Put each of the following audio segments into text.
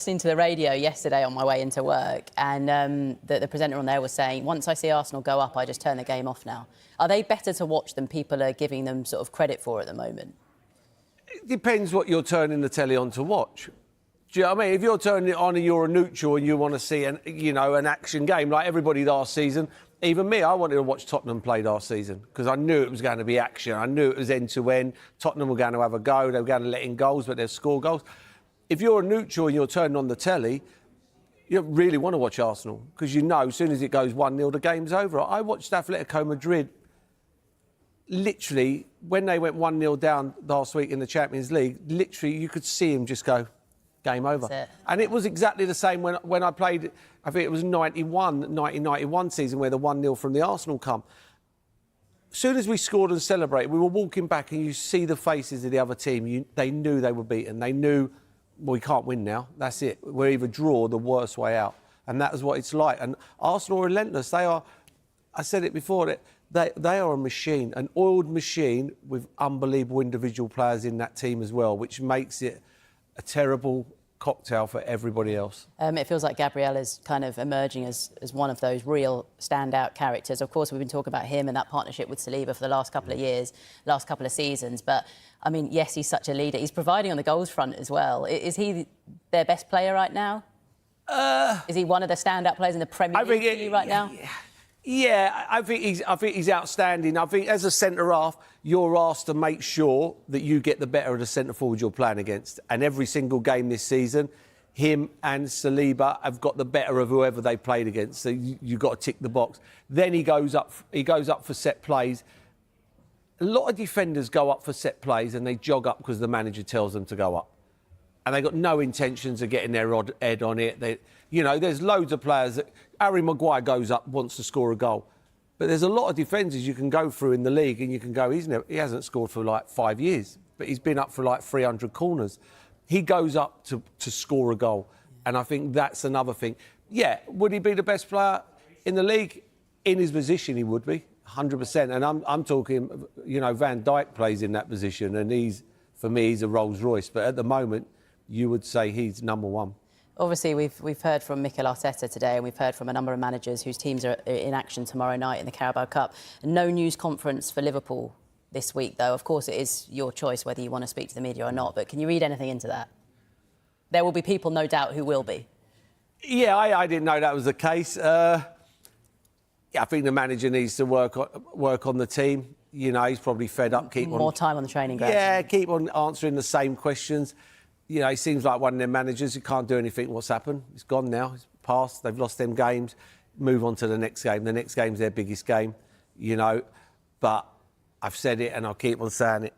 Listening to the radio yesterday on my way into work, and the presenter on there was saying, once I see Arsenal go up, I just turn the game off now. Are they better to watch than people are giving them sort of credit for at the moment? It depends what you're turning the telly on to watch. Do you know what I mean? If you're turning it on and you're a neutral and you want to see an action game like everybody last season, even me, I wanted to watch Tottenham play last season because I knew it was going to be action. I knew it was end to end. Tottenham were going to have a go. They were going to let in goals, but they'd score goals. If you're a neutral and you're turning on the telly, you don't really want to watch Arsenal because you know as soon as it goes 1-0, the game's over. I watched Atletico Madrid. Literally, when they went 1-0 down last week in the Champions League, literally you could see him just go, game over. And it was exactly the same when I played, I think it was 1991 season where the 1-0 from the Arsenal come. As soon as we scored and celebrated, we were walking back and you see the faces of the other team. They knew they were beaten. They knew, well, we can't win now. That's it. We're either draw the worst way out. And that is what it's like. And Arsenal are relentless. They are, I said it before, they are a machine, an oiled machine with unbelievable individual players in that team as well, which makes it a terrible cocktail for everybody else. It feels like Gabriel is kind of emerging as one of those real standout characters. Of course, we've been talking about him and that partnership with Saliba for the last couple of years, last couple of seasons. But, I mean, yes, he's such a leader. He's providing on the goals front as well. Is he their best player right now? Is he one of the standout players in the Premier League right now? Yeah, I think he's outstanding. I think as a centre-half, you're asked to make sure that you get the better of the centre-forward you're playing against. And every single game this season, him and Saliba have got the better of whoever they played against. So you've got to tick the box. Then he goes up for set plays. A lot of defenders go up for set plays and they jog up because the manager tells them to go up. And they've got no intentions of getting their head on it. There's loads of players that... Harry Maguire goes up, wants to score a goal. But there's a lot of defenders you can go through in the league and you can go, he hasn't scored for like 5 years, but he's been up for like 300 corners. He goes up to score a goal. And I think that's another thing. Yeah, would he be the best player in the league? In his position, he would be, 100%. And I'm talking, Van Dijk plays in that position and for me, he's a Rolls Royce. But at the moment, you would say he's number one. Obviously, we've heard from Mikel Arteta today and we've heard from a number of managers whose teams are in action tomorrow night in the Carabao Cup. No news conference for Liverpool this week, though. Of course, it is your choice whether you want to speak to the media or not, but can you read anything into that? There will be people, no doubt, who will be. Yeah, I didn't know that was the case. I think the manager needs to work on the team. He's probably fed up. More time on the training ground. Yeah, keep on answering the same questions. He seems like one of them managers who can't do anything. What's happened? It's gone now. It's past. They've lost them games. Move on to the next game. The next game's their biggest game, But I've said it and I'll keep on saying it.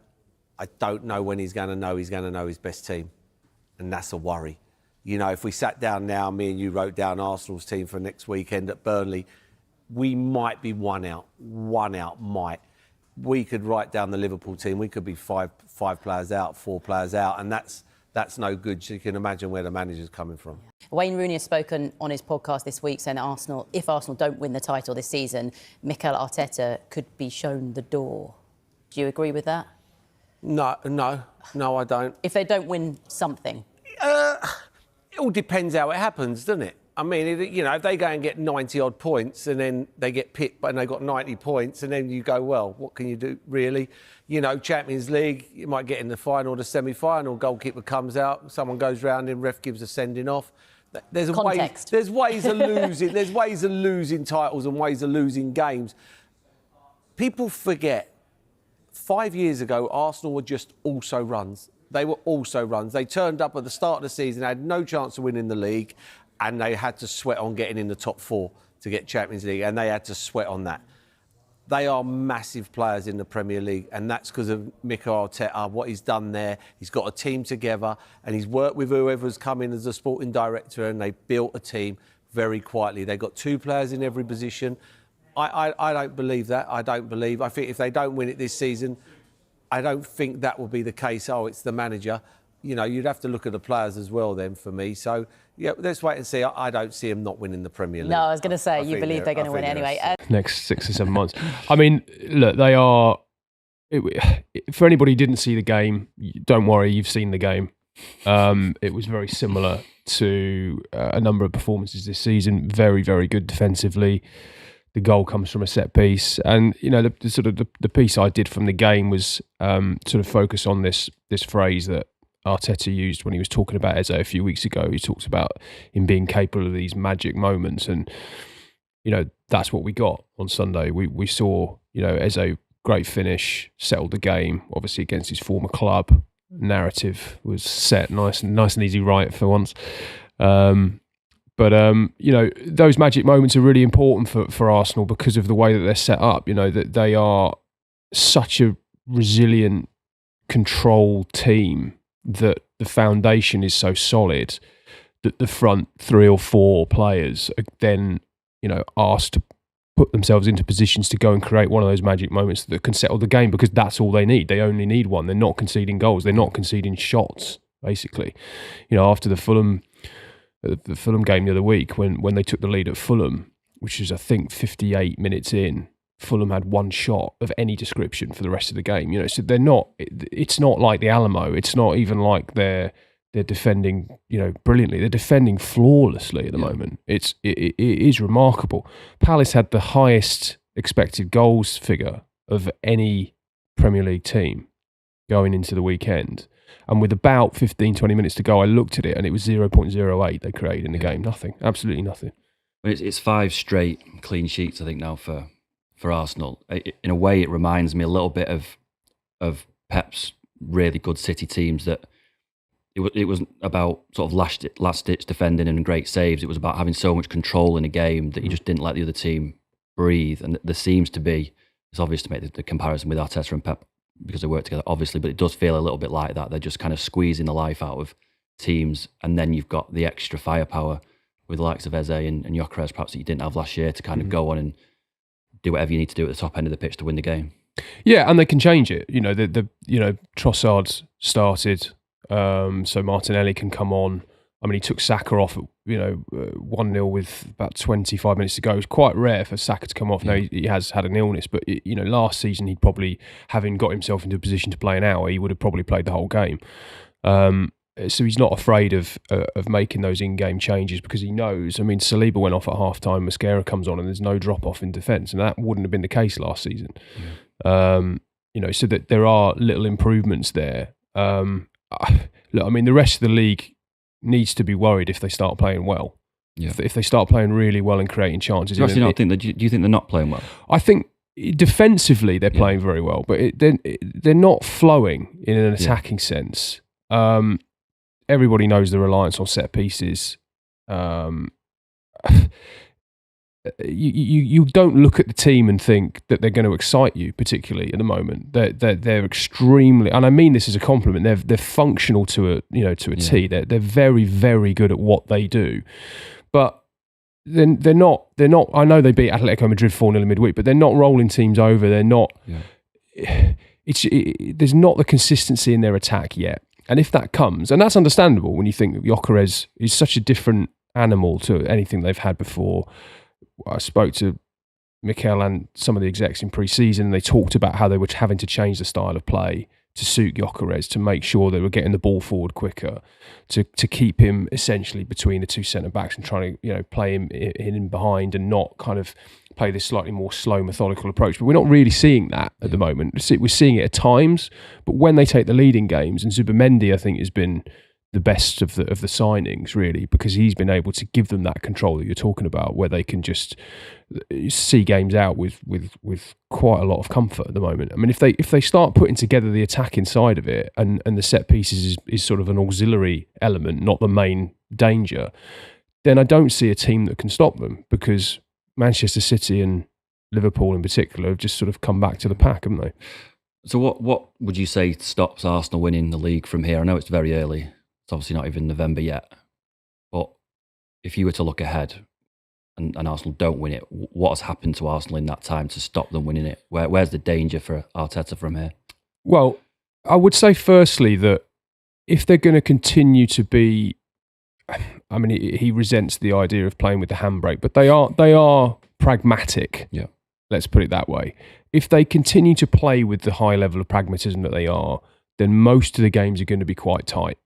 I don't know when he's going to know his best team. And that's a worry. If we sat down now, me and you wrote down Arsenal's team for next weekend at Burnley, we might be one out. One out might. We could write down the Liverpool team. We could be five players out, 4 players out. And that's no good. So you can imagine where the manager's coming from. Wayne Rooney has spoken on his podcast this week saying that if Arsenal don't win the title this season, Mikel Arteta could be shown the door. Do you agree with that? No, I don't. If they don't win something? It all depends how it happens, doesn't it? I mean, if they go and get 90-odd points and then they get picked and they got 90 points and then you go, well, what can you do, really? Champions League, you might get in the final or the semi-final, goalkeeper comes out, someone goes round and ref gives a sending off. There's ways of losing. There's ways of losing titles and ways of losing games. People forget, 5 years ago, Arsenal were just also runs. They were also runs. They turned up at the start of the season, had no chance of winning the league, and they had to sweat on getting in the top 4 to get Champions League, and they had to sweat on that. They are massive players in the Premier League, and that's because of Mikel Arteta, what he's done there. He's got a team together, and he's worked with whoever's come in as a sporting director, and they built a team very quietly. They've got 2 players in every position. I don't believe that. I think if they don't win it this season, I don't think that will be the case. Oh, it's the manager. You'd have to look at the players as well then for me. So, yeah, let's wait and see. I don't see them not winning the Premier League. No, I was going to say, you believe they're going to win anyway. Next 6 or 7 months. I mean, look, they are... For anybody who didn't see the game, don't worry, you've seen the game. It was very similar to a number of performances this season. Very, very good defensively. The goal comes from a set piece, and the piece I did from the game was sort of focus on this phrase that Arteta used when he was talking about Eze a few weeks ago. He talked about him being capable of these magic moments, and that's what we got on Sunday. We saw Eze, great finish, settled the game, obviously against his former club. Narrative was set nice and easy right for once. But those magic moments are really important for Arsenal because of the way that they're set up. That they are such a resilient, controlled team that the foundation is so solid that the front 3 or 4 players are then asked to put themselves into positions to go and create one of those magic moments that can settle the game, because that's all they need. They only need one. They're not conceding goals. They're not conceding shots, basically. After the Fulham game the other week, when they took the lead at Fulham, which was I think 58 minutes in, Fulham had one shot of any description for the rest of the game. So they're not. It's not like the Alamo. It's not even like they're defending brilliantly. They're defending flawlessly at the moment. It is remarkable. Palace had the highest expected goals figure of any Premier League team going into the weekend. And with about 15-20 minutes to go, I looked at it and it was 0.08 they created in the game. Nothing. Absolutely nothing. It's 5 straight clean sheets, I think, now for Arsenal. In a way, it reminds me a little bit of Pep's really good City teams that it wasn't about sort of last-ditch defending and great saves. It was about having so much control in a game that you just didn't let the other team breathe. And there seems to be, it's obvious to make the comparison with Arteta and Pep because they work together, obviously, but it does feel a little bit like that. They're just kind of squeezing the life out of teams, and then you've got the extra firepower with the likes of Eze and Gyökeres, perhaps, that you didn't have last year, to kind of go on and do whatever you need to do at the top end of the pitch to win the game. Yeah, and they can change it. Trossard started, so Martinelli can come on. I mean, he took Saka off at 1-0 with about 25 minutes to go. It's quite rare for Saka to come off. Now he has had an illness, but last season he'd probably, having got himself into a position to play an hour, he would have probably played the whole game. So he's not afraid of making those in-game changes because he knows. I mean, Saliba went off at half-time, Mascara comes on, and there's no drop-off in defence, and that wouldn't have been the case last season. So that there are little improvements there. Look, I mean, the rest of the league needs to be worried if they start playing well. Yeah. If they start playing really well and creating chances. Do you think they're not playing well? I think defensively they're playing very well, but they're not flowing in an attacking sense. Everybody knows the reliance on set pieces. You don't look at the team and think that they're going to excite you particularly at the moment. They're extremely, and I mean this as a compliment. They're functional to a T. They're very, very good at what they do, but they're not. I know they beat Atletico Madrid 4-0 midweek, but they're not rolling teams over. They're not. Yeah. There's not the consistency in their attack yet, and if that comes, and that's understandable when you think that Gyökeres is such a different animal to anything they've had before. I spoke to Mikel and some of the execs in pre-season, and they talked about how they were having to change the style of play to suit Gyökeres, to make sure they were getting the ball forward quicker, to keep him essentially between the 2 centre-backs and trying to play him in behind and not kind of play this slightly more slow, methodical approach. But we're not really seeing that at the moment. We're seeing it at times, but when they take the lead in games, and Zubimendi, I think, has been the best of the signings, really, because he's been able to give them that control that you're talking about, where they can just see games out with quite a lot of comfort at the moment. I mean, if they start putting together the attacking side of it, and the set pieces is sort of an auxiliary element, not the main danger, then I don't see a team that can stop them, because Manchester City and Liverpool in particular have just sort of come back to the pack, haven't they? So what would you say stops Arsenal winning the league from here? I know it's very early. It's obviously not even November yet. But if you were to look ahead and Arsenal don't win it, what has happened to Arsenal in that time to stop them winning it? Where's the danger for Arteta from here? Well, I would say firstly that if they're going to continue to be, I mean, he resents the idea of playing with the handbrake, but they are pragmatic. Yeah. Let's put it that way. If they continue to play with the high level of pragmatism that they are, then most of the games are going to be quite tight.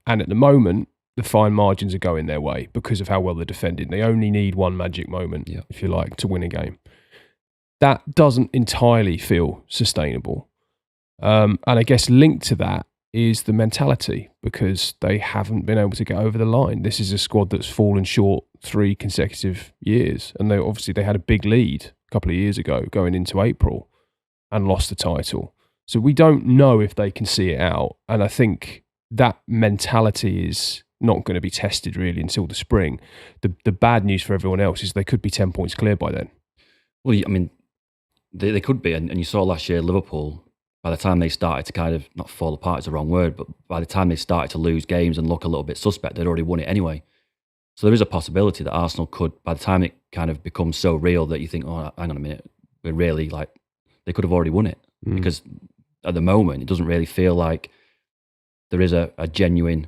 And at the moment, the fine margins are going their way because of how well they're defending. They only need one magic moment, if you like, to win a game. That doesn't entirely feel sustainable. And I guess linked to that is the mentality, because they haven't been able to get over the line. This is a squad that's fallen short 3 consecutive years. And they had a big lead a couple of years ago going into April and lost the title. So we don't know if they can see it out. And I think that mentality is not going to be tested really until the spring. The bad news for everyone else is they could be 10 points clear by then. Well, I mean, they could be. And you saw last year, Liverpool, by the time they started to kind of, not fall apart is the wrong word, but by the time they started to lose games and look a little bit suspect, they'd already won it anyway. So there is a possibility that Arsenal could, by the time it kind of becomes so real that you think, oh, hang on a minute, we're really like, they could have already won it. Because at the moment, it doesn't really feel like there is a genuine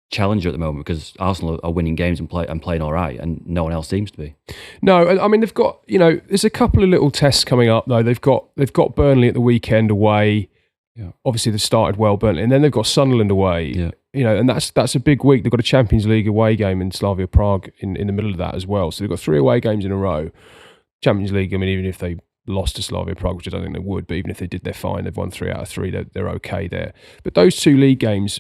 challenger at the moment, because Arsenal are winning games and playing all right, and no one else seems to be. No, I mean they've got, there's a couple of little tests coming up though. They've got Burnley at the weekend away. Yeah. Obviously they've started well, Burnley, and then they've got Sunderland away. Yeah. And that's a big week. They've got a Champions League away game in Slavia Prague in the middle of that as well. So they've got 3 away games in a row. Champions League, I mean, even if they lost to Slavia Prague, which I don't think they would, but even if they did, they're fine. They've won 3 out of 3. They're okay there. But those 2 league games,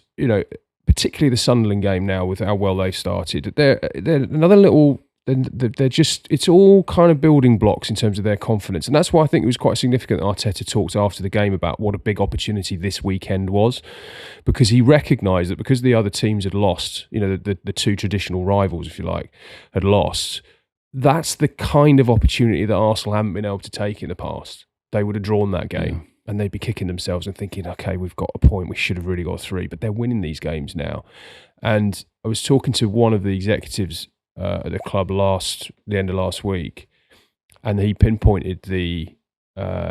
particularly the Sunderland game now with how well they've started, they're another little. They're just, it's all kind of building blocks in terms of their confidence, and that's why I think it was quite significant that Arteta talked after the game about what a big opportunity this weekend was, because he recognised that because the other teams had lost, the 2 traditional rivals, if you like, had lost. That's the kind of opportunity that Arsenal haven't been able to take in the past. They would have drawn that game and they'd be kicking themselves and thinking, okay, we've got a point, we should have really got 3, but they're winning these games now. And I was talking to one of the executives at the club the end of last week, and he pinpointed the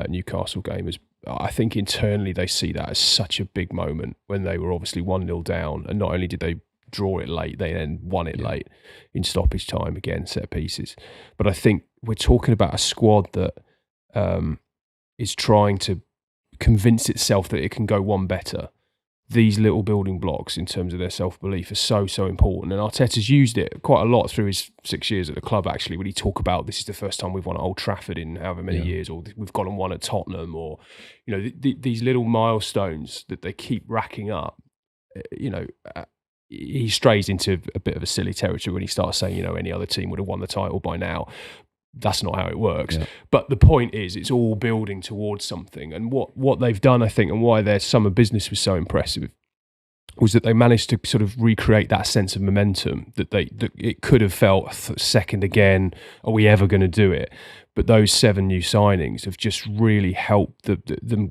Newcastle game as, I think internally they see that as such a big moment when they were obviously 1-0 down, and not only did they draw it late, they then won it late in stoppage time, again, set pieces. But I think we're talking about a squad that is trying to convince itself that it can go one better. These little building blocks in terms of their self-belief are so important. And Arteta's used it quite a lot through his 6 years at the club, actually, when he talk about this is the first time we've won at Old Trafford in however many years, or we've gone and won at Tottenham, or, these little milestones that they keep racking up, he strays into a bit of a silly territory when he starts saying, any other team would have won the title by now. That's not how it works. Yeah. But the point is, it's all building towards something. And what they've done, I think, and why their summer business was so impressive, was that they managed to sort of recreate that sense of momentum that it could have felt second again. Are we ever going to do it? But those 7 new signings have just really helped them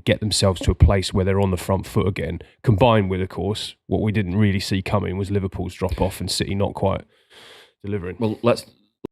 get themselves to a place where they're on the front foot again. Combined with, of course, what we didn't really see coming was Liverpool's drop off and City not quite delivering. Well, let's